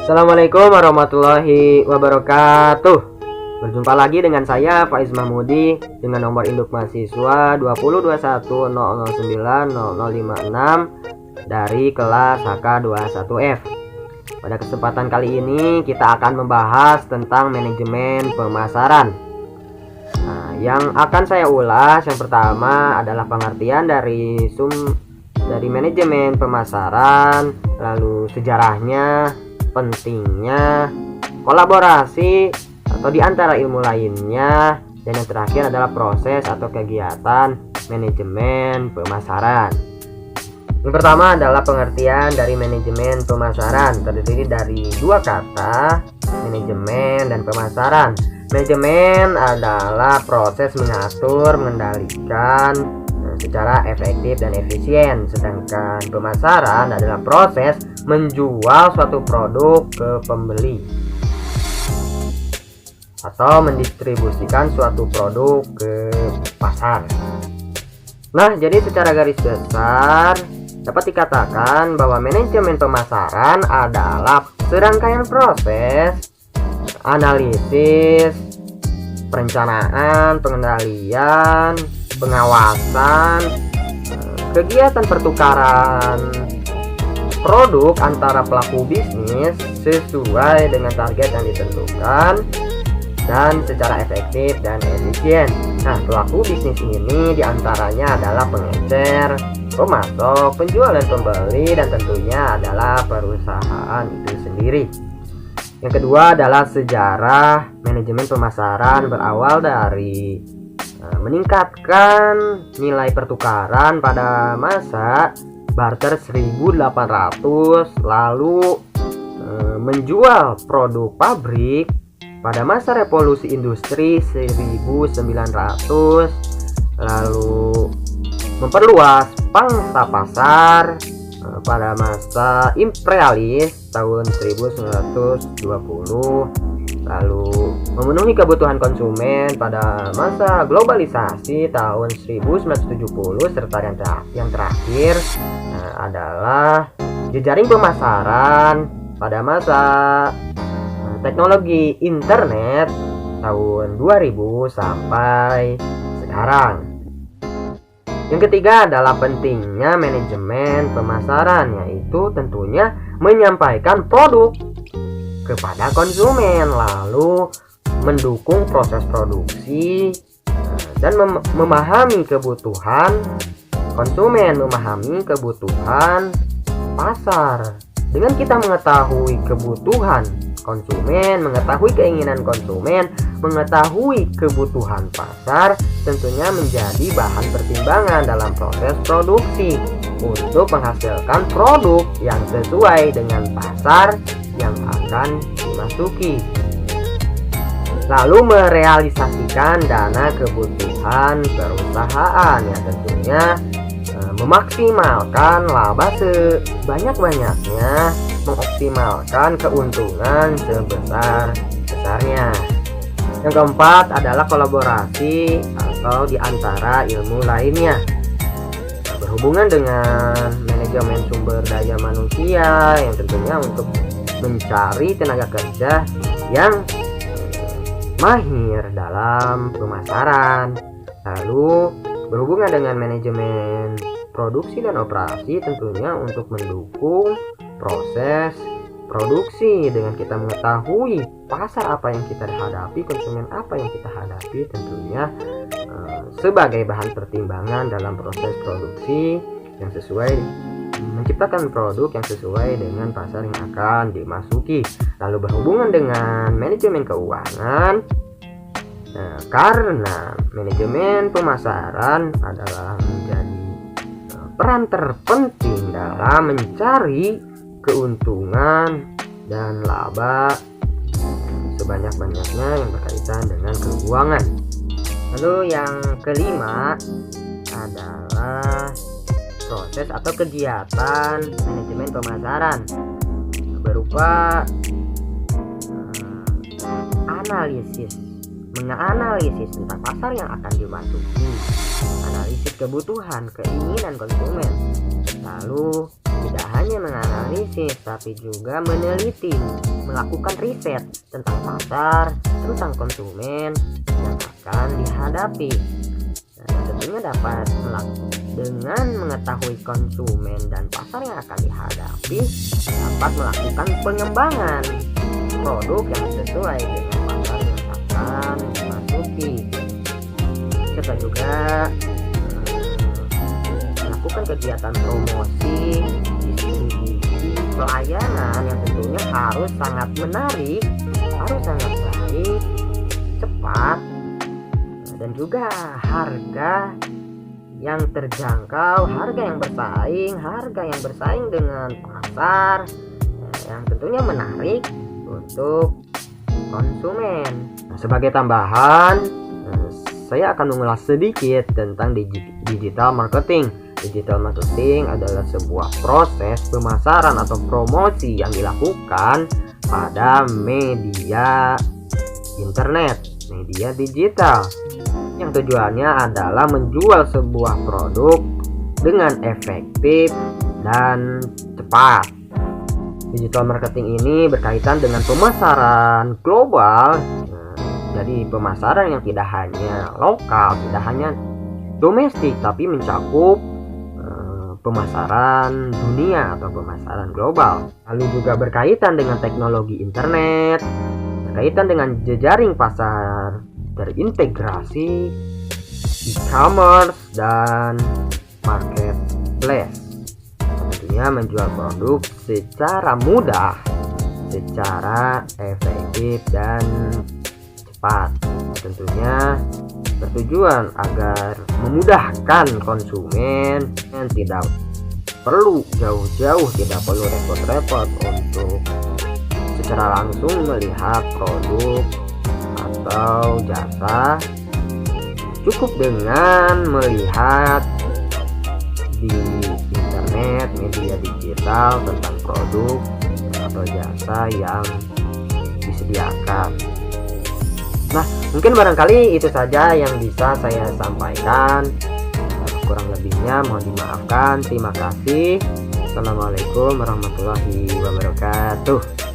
Assalamualaikum warahmatullahi wabarakatuh. Berjumpa lagi dengan saya Faiz Mahmudi dengan nomor induk mahasiswa 202100900056 dari kelas HK21F. Pada kesempatan kali ini kita akan membahas tentang manajemen pemasaran. Yang akan saya ulas yang pertama adalah pengertian dari manajemen pemasaran, lalu sejarahnya, pentingnya, kolaborasi atau di antara ilmu lainnya, dan yang terakhir adalah proses atau kegiatan manajemen pemasaran. Yang pertama adalah pengertian dari manajemen pemasaran, terdiri dari dua kata, manajemen dan pemasaran. Manajemen adalah proses mengatur, mengendalikan secara efektif dan efisien, sedangkan pemasaran adalah proses menjual suatu produk ke pembeli atau mendistribusikan suatu produk ke pasar. Nah, jadi secara garis besar dapat dikatakan bahwa manajemen pemasaran adalah serangkaian proses analisis, perencanaan, pengendalian, pengawasan, kegiatan pertukaran produk antara pelaku bisnis sesuai dengan target yang ditentukan dan secara efektif dan efisien. Nah, pelaku bisnis ini diantaranya adalah pengecer, pemasok, penjual dan pembeli, dan tentunya adalah perusahaan itu sendiri. Yang kedua adalah sejarah manajemen pemasaran, berawal dari meningkatkan nilai pertukaran pada masa barter 1800, lalu menjual produk pabrik pada masa revolusi industri 1900, lalu memperluas pangsa pasar pada masa imperialis tahun 1920, lalu memenuhi kebutuhan konsumen pada masa globalisasi tahun 1970, serta yang terakhir adalah jejaring pemasaran pada masa teknologi internet tahun 2000 sampai sekarang. Yang ketiga adalah pentingnya manajemen pemasaran, yaitu tentunya menyampaikan produk kepada konsumen, lalu mendukung proses produksi dan memahami kebutuhan konsumen, memahami kebutuhan pasar. Dengan kita mengetahui kebutuhan konsumen, mengetahui keinginan konsumen, mengetahui kebutuhan pasar, tentunya menjadi bahan pertimbangan dalam proses produksi untuk menghasilkan produk yang sesuai dengan pasar yang akan dimasuki, lalu merealisasikan dana kebutuhan perusahaan, yang tentunya memaksimalkan laba sebanyak-banyaknya, mengoptimalkan keuntungan sebesar-besarnya. Yang keempat adalah kolaborasi atau di antara ilmu lainnya, berhubungan dengan manajemen sumber daya manusia, yang tentunya untuk mencari tenaga kerja yang mahir dalam pemasaran, lalu berhubungan dengan manajemen produksi dan operasi, tentunya untuk mendukung proses produksi dengan kita mengetahui pasar apa yang kita hadapi, konsumen apa yang kita hadapi, tentunya sebagai bahan pertimbangan dalam proses produksi yang sesuai, menciptakan produk yang sesuai dengan pasar yang akan dimasuki. Lalu berhubungan dengan manajemen keuangan, karena manajemen pemasaran adalah menjadi peran terpenting dalam mencari keuntungan dan laba sebanyak-banyaknya yang berkaitan dengan keuangan. Lalu yang kelima adalah proses atau kegiatan manajemen pemasaran, berupa menganalisis tentang pasar yang akan dimasuki, analisis kebutuhan, keinginan konsumen, lalu tidak hanya menganalisis tapi juga meneliti, melakukan riset tentang pasar, tentang konsumen yang akan dihadapi. Tentunya dapat dengan mengetahui konsumen dan pasar yang akan dihadapi, dapat melakukan pengembangan produk yang sesuai dengan pasar yang akan dimasuki, serta juga melakukan kegiatan promosi, distribusi, pelayanan yang tentunya harus sangat menarik, harus sangat baik, cepat, dan juga harga yang terjangkau, harga yang bersaing dengan pasar yang tentunya menarik untuk konsumen. Sebagai tambahan, saya akan mengulas sedikit tentang digital marketing. Digital marketing adalah sebuah proses pemasaran atau promosi yang dilakukan pada media internet, media digital, yang tujuannya adalah menjual sebuah produk dengan efektif dan cepat. Digital marketing ini berkaitan dengan pemasaran global. Jadi pemasaran yang tidak hanya lokal, tidak hanya domestik, tapi mencakup pemasaran dunia atau pemasaran global. Lalu juga berkaitan dengan teknologi internet, berkaitan dengan jejaring pasar terintegrasi, e-commerce, dan marketplace. Tentunya menjual produk secara mudah, secara efektif dan cepat. Tentunya bertujuan agar memudahkan konsumen yang tidak perlu jauh-jauh, tidak perlu repot-repot untuk secara langsung melihat produk atau jasa. Cukup dengan melihat di internet, media digital tentang produk atau jasa yang disediakan. Nah, mungkin barangkali itu saja yang bisa saya sampaikan. Kurang lebihnya mohon dimaafkan. Terima kasih. Assalamualaikum warahmatullahi wabarakatuh.